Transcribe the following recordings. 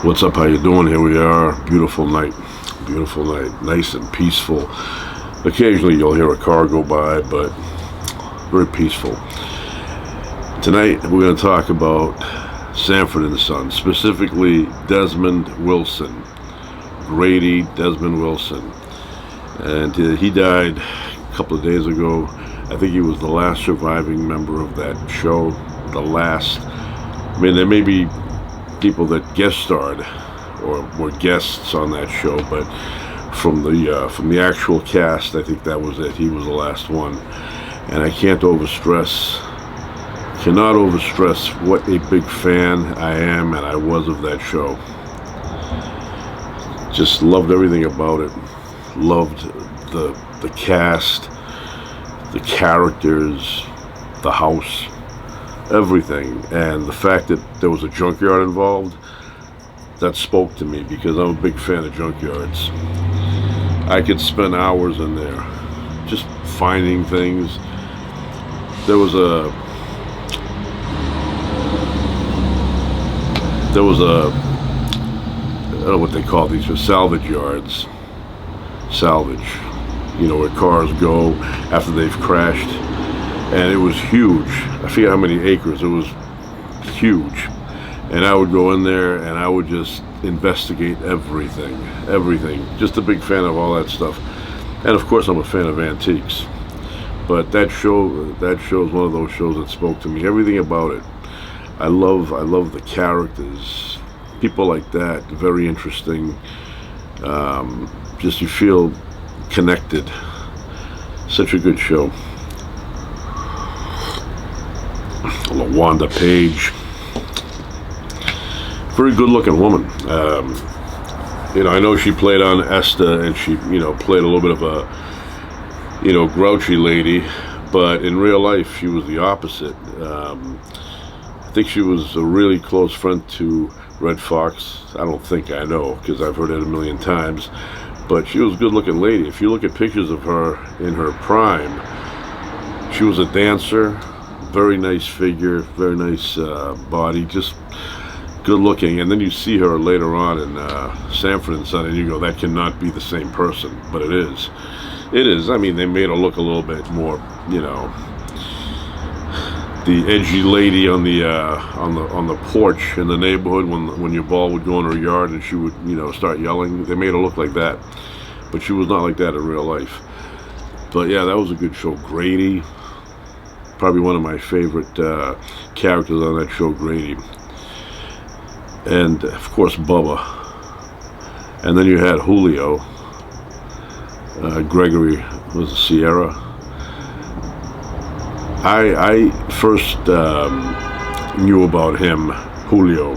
What's up? How you doing? Here we are. Beautiful night. Beautiful night. Nice and peaceful. Occasionally you'll hear a car go by, but very peaceful. Tonight we're going to talk about Sanford and Son, specifically Desmond Wilson. Grady Desmond Wilson. And he died a couple of days ago. I think he was the last surviving member of that show. The last. I mean, there may be people that guest starred or were guests on that show, but from the actual cast, I think that was it. He was the last one, and I cannot overstress what a big fan I am and I was of that show. Just loved everything about it. Loved the cast, the characters, the house, everything. And the fact that there was a junkyard involved, that spoke to me because I'm a big fan of junkyards. I could spend hours in there just finding things. There was a I don't know what they call these, but salvage yards. Salvage, where cars go after they've crashed. And it was huge. I forget how many acres. It was huge. And I would go in there and I would just investigate everything. Just a big fan of all that stuff. And of course I'm a fan of antiques. But that show is one of those shows that spoke to me. Everything about it. I love the characters. People like that, very interesting. Just you feel connected. Such a good show. LaWanda Page, very good-looking woman. I know she played on Esther, and she, played a little bit of a, grouchy lady, but in real life she was the opposite. I think she was a really close friend to Red Fox. I don't think I know, because I've heard it a million times, but she was a good-looking lady. If you look at pictures of her in her prime, she was a dancer. Very nice figure, very nice body, just good looking. And then you see her later on in Sanford and Son, and you go, that cannot be the same person, but it is. It is. I mean, they made her look a little bit more, the edgy lady on the porch in the neighborhood when your ball would go in her yard and she would start yelling. They made her look like that, but she was not like that in real life. But yeah, that was a good show. Grady. Probably one of my favorite characters on that show, Grady. And, of course, Bubba. And then you had Julio. Gregory was Sierra. I first knew about him, Julio,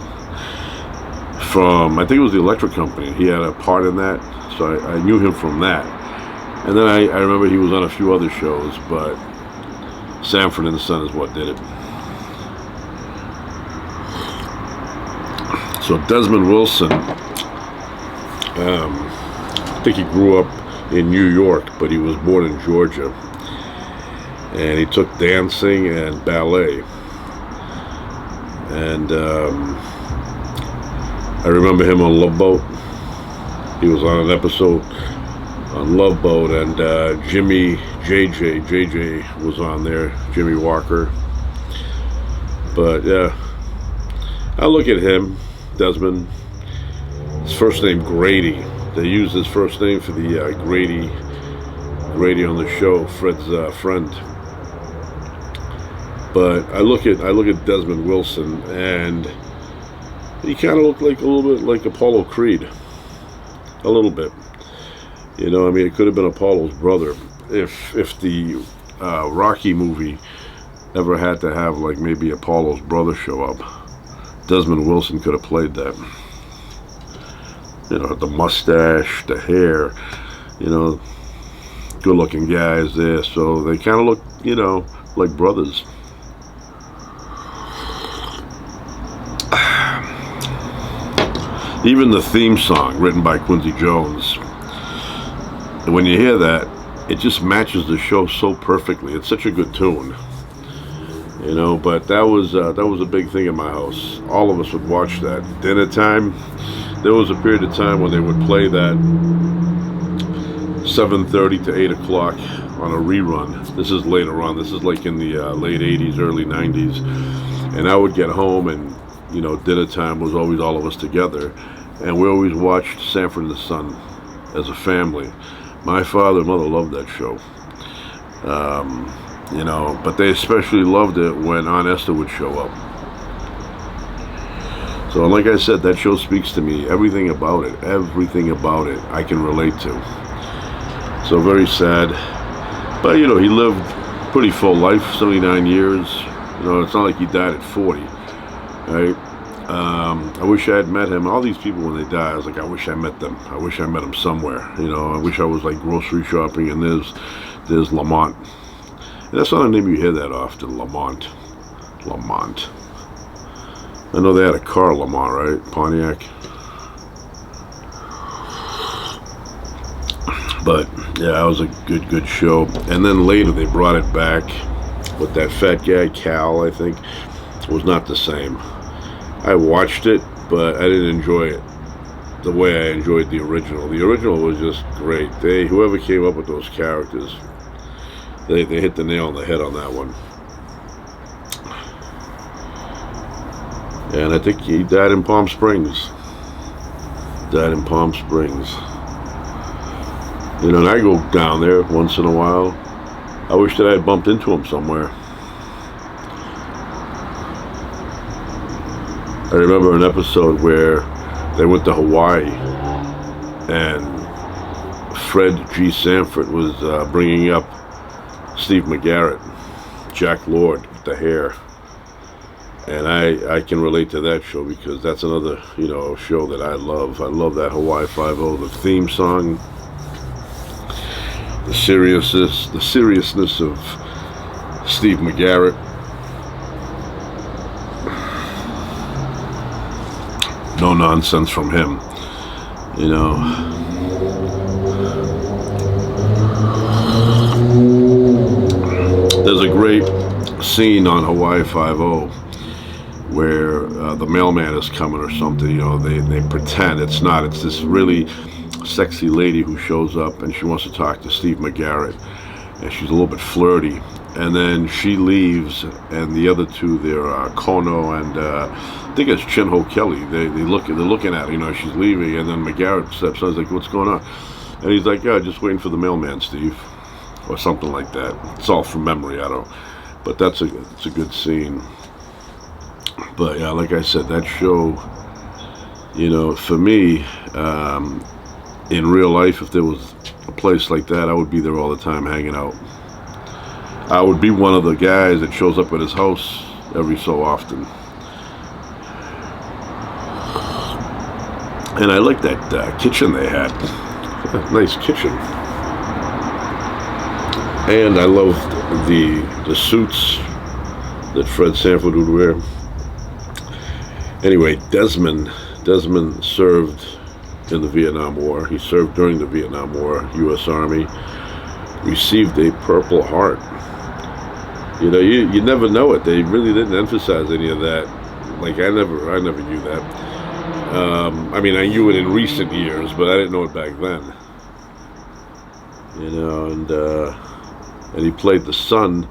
from, I think it was the electric company. He had a part in that, so I knew him from that. And then I remember he was on a few other shows, but Sanford and Son is what did it. So Desmond Wilson, I think he grew up in New York, but he was born in Georgia. And he took dancing and ballet. And I remember him on Love Boat. He was on an episode on Love Boat, and JJ was on there, Jimmy Walker. But yeah, I look at him, Desmond, his first name Grady. They used his first name for the Grady on the show, Fred's friend. But I look at Desmond Wilson, and he kind of looked like a little bit like Apollo Creed, a little bit. I mean, it could have been Apollo's brother. If the Rocky movie ever had to have, like, maybe Apollo's brother show up, Desmond Wilson could have played that. The mustache, the hair, good-looking guys there. So they kind of look, like brothers. Even the theme song, written by Quincy Jones, when you hear that, it just matches the show so perfectly. It's such a good tune. You know, but that was a big thing in my house. All of us would watch that. Dinner time, there was a period of time when they would play that 7:30 to 8 o'clock on a rerun. This is later on. This is like in the late 80s, early 90s. And I would get home, and you know, dinner time was always all of us together, and we always watched Sanford and the Son as a family. My father and mother loved that show. You know, but they especially loved it when Aunt Esther would show up. So like I said, that show speaks to me. Everything about it I can relate to. So very sad. But you know, he lived pretty full life, 79 years. You know, it's not like he died at 40, right? I wish I had met him. All these people, when they die, I was like, I wish I met them. I wish I met them somewhere. You know, I wish I was like grocery shopping, and there's Lamont. And that's not a name you hear that often, Lamont. Lamont. I know they had a car, Lamont, right? Pontiac. But yeah, that was a good show. And then later they brought it back with that fat guy, Cal, I think. It was not the same. I watched it, but I didn't enjoy it the way I enjoyed the original. The original was just great. Whoever came up with those characters, they hit the nail on the head on that one. And I think he died in Palm Springs. You know, and I go down there once in a while. I wish that I had bumped into him somewhere. I remember an episode where they went to Hawaii, and Fred G. Sanford was bringing up Steve McGarrett, Jack Lord with the hair. And I can relate to that show because that's another, you know, show that I love. I love that Hawaii Five-0, the theme song, the seriousness of Steve McGarrett. No nonsense from him, you know. There's a great scene on Hawaii Five-0 where the mailman is coming or something. You know, they pretend it's not. It's this really sexy lady who shows up, and she wants to talk to Steve McGarrett, and she's a little bit flirty. And then she leaves, and the other two, they're Kono and I think it's Chin-Ho Kelly. They're looking at her. You know, she's leaving, and then McGarrett steps on. He's like, "What's going on?" And he's like, "Yeah, just waiting for the mailman, Steve," or something like that. It's all from memory, I don't. But it's a good scene. But yeah, like I said, that show, you know, for me, in real life, if there was a place like that, I would be there all the time hanging out. I would be one of the guys that shows up at his house every so often. And I like that kitchen they had. Nice kitchen. And I loved the suits that Fred Sanford would wear. Anyway, Desmond served in the Vietnam War. He served during the Vietnam War, U.S. Army. Received a Purple Heart. You know, you never know it. They really didn't emphasize any of that. Like I never knew that. I mean, I knew it in recent years, but I didn't know it back then. You know, and he played the son.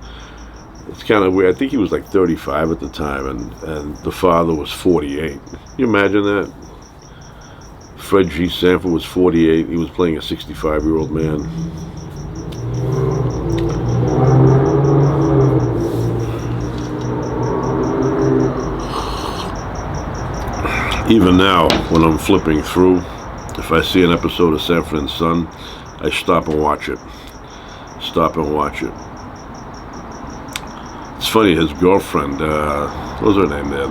It's kind of weird. I think he was like 35 at the time, and the father was 48. Can you imagine that? Fred G. Sanford was 48. He was playing a 65-year-old man. Even now, when I'm flipping through, if I see an episode of Sanford and Son, I stop and watch it. It's funny, his girlfriend, what was her name there?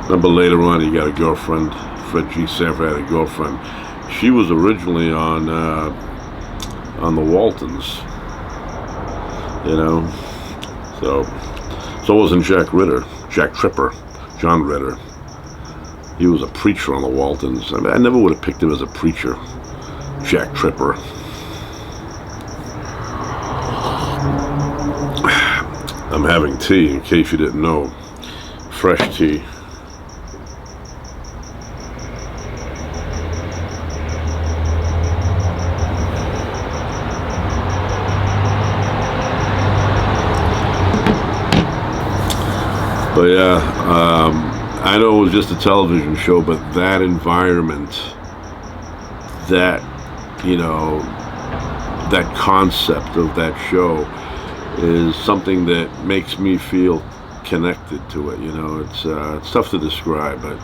Remember later on he got a girlfriend, Fred G. Sanford had a girlfriend. She was originally on the Waltons, you know. So wasn't Jack Tripper, John Ritter. He was a preacher on the Waltons. I mean, I never would have picked him as a preacher, Jack I'm having tea, in case you didn't know. Fresh tea. But yeah, I know it was just a television show, but that environment, that, you know, that concept of that show is something that makes me feel connected to it. You know, it's tough to describe, but,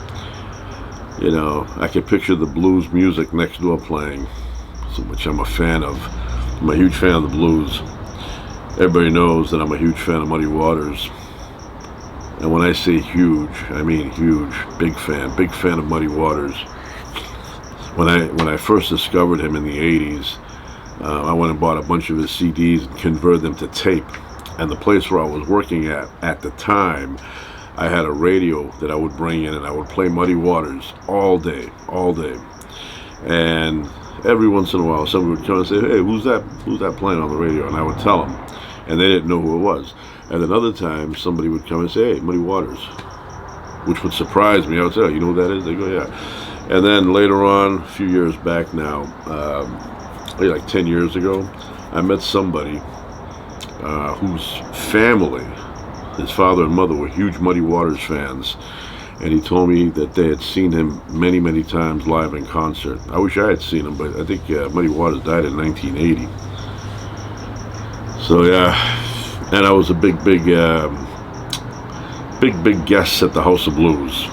you know, I can picture the blues music next door playing, which I'm a fan of. I'm a huge fan of the blues. Everybody knows that I'm a huge fan of Muddy Waters. And when I say huge, I mean huge. Big fan of Muddy Waters. When I first discovered him in the 80s, I went and bought a bunch of his CDs and converted them to tape. And the place where I was working at the time, I had a radio that I would bring in, and I would play Muddy Waters all day. And every once in a while, somebody would come and say, "Hey, who's that playing on the radio?" And I would tell them, and they didn't know who it was. And another time, somebody would come and say, "Hey, Muddy Waters," which would surprise me. I would say, "Oh, you know who that is?" They go, "Yeah." And then later on, a few years back now, maybe like 10 years ago, I met somebody whose family, his father and mother, were huge Muddy Waters fans. And he told me that they had seen him many, many times live in concert. I wish I had seen him, but I think Muddy Waters died in 1980. So yeah. And I was a big guest at the House of Blues.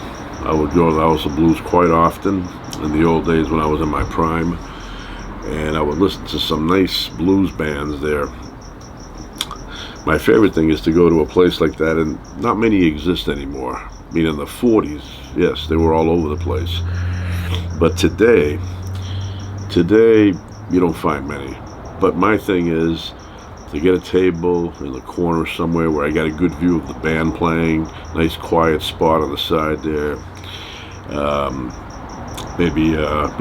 I would go to the House of Blues quite often in the old days when I was in my prime, and I would listen to some nice blues bands there. My favorite thing is to go to a place like that, and not many exist anymore. I mean, in the 40s, yes, they were all over the place. But today, you don't find many. But my thing is to get a table in the corner somewhere where I got a good view of the band playing, nice quiet spot on the side there. Maybe,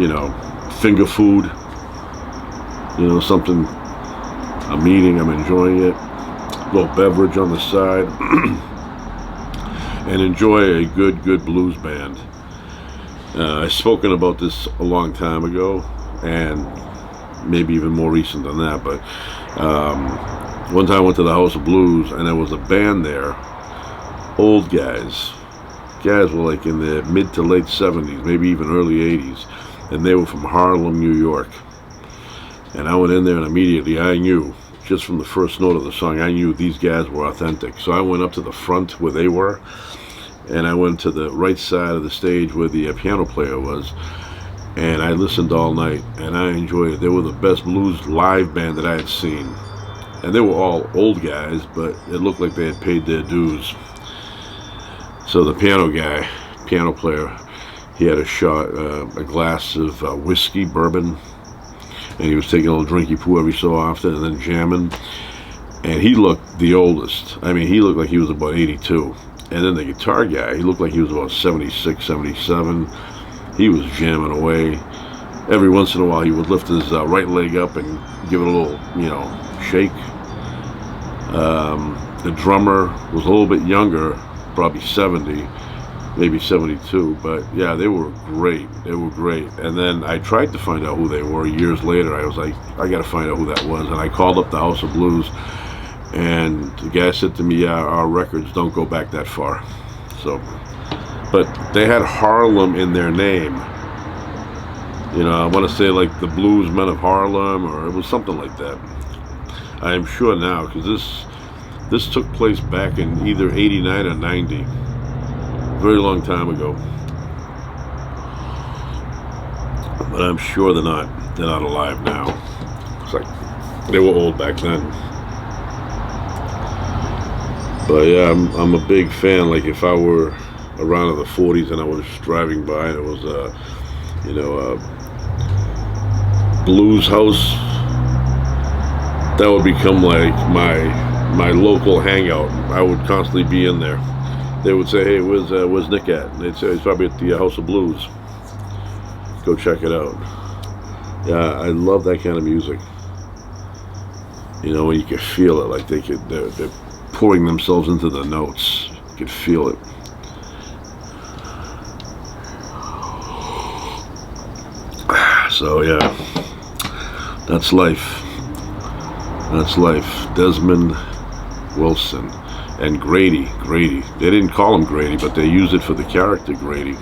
you know, finger food, you know, something I'm eating, I'm enjoying it, a little beverage on the side, and enjoy a good blues band. I've spoken about this a long time ago, and maybe even more recent than that, but one time I went to the House of Blues, and there was a band there, old guys were like in the mid to late 70s, maybe even early 80s, and they were from Harlem, New York. And I went in there, and immediately I knew, just from the first note of the song, I knew these guys were authentic. So I went up to the front where they were, and I went to the right side of the stage where the piano player was, and I listened all night, and I enjoyed it. They were the best blues live band that I had seen. And they were all old guys, but it looked like they had paid their dues. So the piano player, he had a glass of whiskey, bourbon, and he was taking a little drinky poo every so often and then jamming. And he looked the oldest. I mean, he looked like he was about 82. And then the guitar guy, he looked like he was about 76, 77. He was jamming away. Every once in a while, he would lift his right leg up and give it a little, you know, shake. The drummer was a little bit younger, probably 70, maybe 72. But yeah, they were great. And then I tried to find out who they were years later. I was like, I got to find out who that was. And I called up the House of Blues, and the guy said to me, "Yeah, our records don't go back that far." So, but they had Harlem in their name. You know, I want to say like the Blues Men of Harlem, or it was something like that. I am sure now, because this took place back in either 89 or 90. Very long time ago. But I'm sure they're not alive now. It's like they were old back then. But yeah, I'm a big fan. Like if I were around in the 40s and I was driving by and it was you know, a blues house, that would become like my local hangout. I would constantly be in there. They would say, "Hey, where's Nick at?" And they'd say, "He's probably at the House of Blues. Go check it out." Yeah, I love that kind of music. You know, when you can feel it, like they're pouring themselves into the notes. You could feel it. So yeah, that's life. That's life. Desmond Wilson and Grady. They didn't call him Grady, but they used it for the character Grady.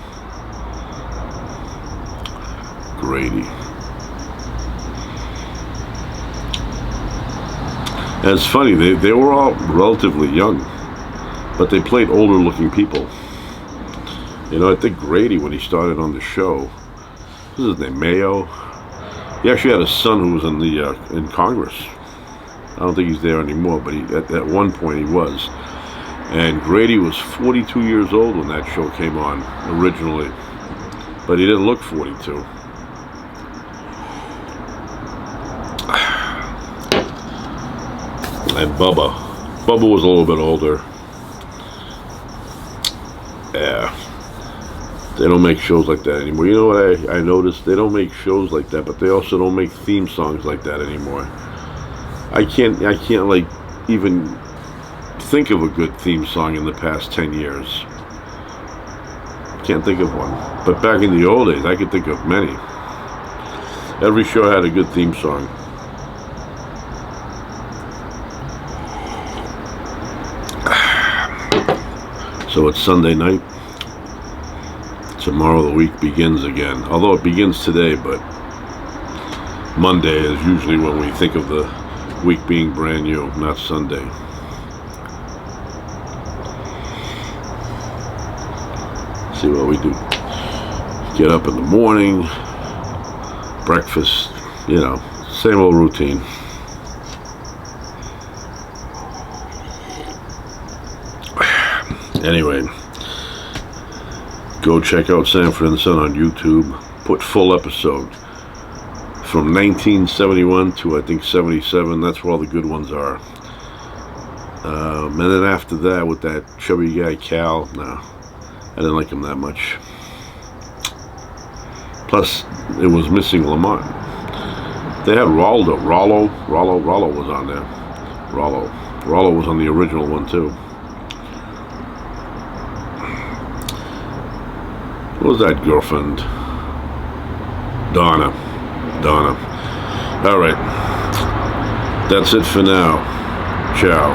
And it's funny, they were all relatively young, but they played older looking people. You know, I think Grady, when he started on the show, what was his name, Mayo? He actually had a son who was in Congress. I don't think he's there anymore, but at one point he was. And Grady was 42 years old when that show came on originally, but he didn't look 42. And Bubba was a little bit older. Yeah, they don't make shows like that anymore. You know what I noticed? They don't make shows like that, but they also don't make theme songs like that anymore. I can't like even think of a good theme song in the past 10 years. Can't think of one. But back in the old days, I could think of many. Every show had a good theme song. So it's Sunday night. Tomorrow the week begins again. Although it begins today, but Monday is usually when we think of the week being brand new, not Sunday. See what we do. Get up in the morning, breakfast, you know, same old routine. Anyway, go check out Sanford and Son on YouTube. Put full episode from 1971 to I think 77. That's where all the good ones are. And then after that, with that chubby guy Cal, no, I didn't like him that much. Plus, it was missing Lamont. They had Rollo was on there. Rollo was on the original one too. What was that girlfriend? Donna. All right. That's it for now. Ciao.